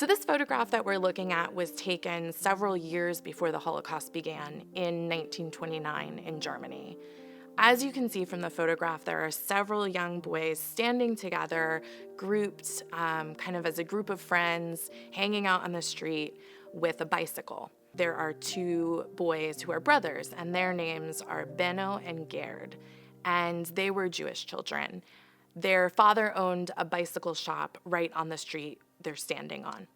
this photograph that we're looking at was taken several years before the Holocaust began in 1929 in Germany. As you can see from the photograph, there are several young boys standing together, grouped kind of as a group of friends, hanging out on the street with a bicycle. There are two boys who are brothers, and their names are Benno and Gerd, and they were Jewish children. Their father owned a bicycle shop right on the street they're standing on.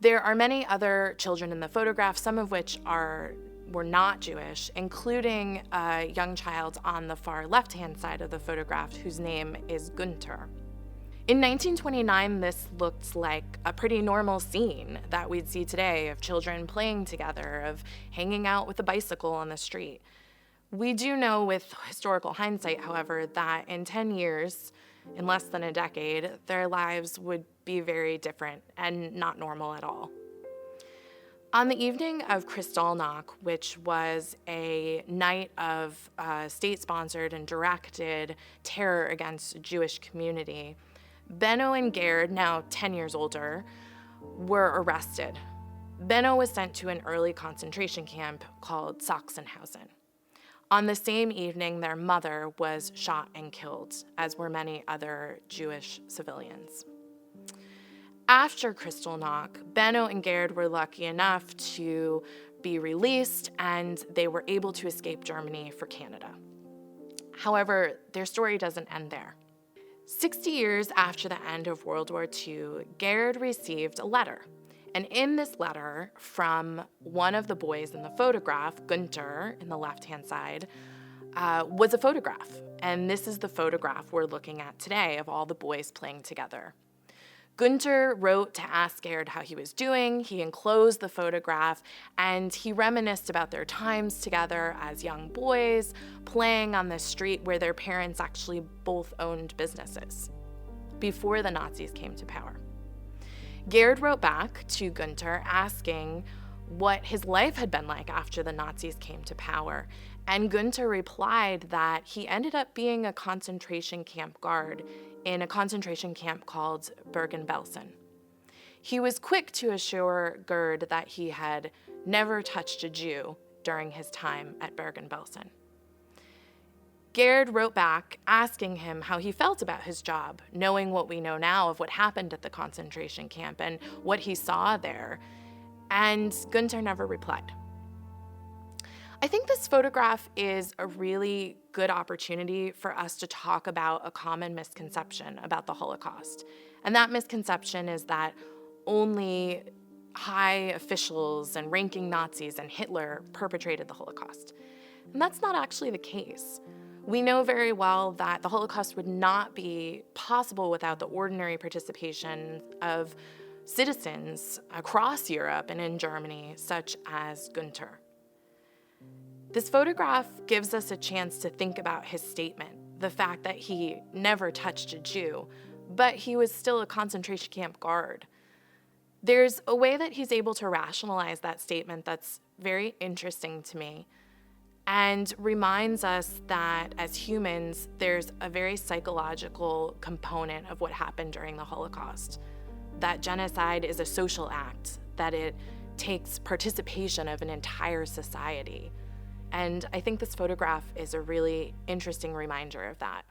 There are many other children in the photograph, some of which were not Jewish, including a young child on the far left-hand side of the photograph whose name is Günther. In 1929, this looked like a pretty normal scene that we'd see today of children playing together, of hanging out with a bicycle on the street. We do know with historical hindsight, however, that in 10 years, in less than a decade, their lives would be very different and not normal at all. On the evening of Kristallnacht, which was a night of state-sponsored and directed terror against the Jewish community, Benno and Gerd, now 10 years older, were arrested. Benno was sent to an early concentration camp called Sachsenhausen. On the same evening, their mother was shot and killed, as were many other Jewish civilians. After Kristallnacht, Benno and Gerd were lucky enough to be released, and they were able to escape Germany for Canada. However, their story doesn't end there. 60 years after the end of World War II, Gerd received a letter. And in this letter from one of the boys in the photograph, Günther, in the left-hand side, was a photograph. And this is the photograph we're looking at today of all the boys playing together. Günther wrote to ask Gerd how he was doing. He enclosed the photograph, and he reminisced about their times together as young boys, playing on the street where their parents actually both owned businesses before the Nazis came to power. Gerd wrote back to Günther asking what his life had been like after the Nazis came to power, and Günther replied that he ended up being a concentration camp guard in a concentration camp called Bergen-Belsen. He was quick to assure Gerd that he had never touched a Jew during his time at Bergen-Belsen. Gerd wrote back asking him how he felt about his job, knowing what we know now of what happened at the concentration camp and what he saw there, and Günther never replied. I think this photograph is a really good opportunity for us to talk about a common misconception about the Holocaust. And that misconception is that only high officials and ranking Nazis and Hitler perpetrated the Holocaust. And that's not actually the case. We know very well that the Holocaust would not be possible without the ordinary participation of citizens across Europe and in Germany, such as Günther. This photograph gives us a chance to think about his statement, the fact that he never touched a Jew, but he was still a concentration camp guard. There's a way that he's able to rationalize that statement that's very interesting to me and reminds us that as humans, there's a very psychological component of what happened during the Holocaust. That genocide is a social act, that it takes participation of an entire society. And I think this photograph is a really interesting reminder of that.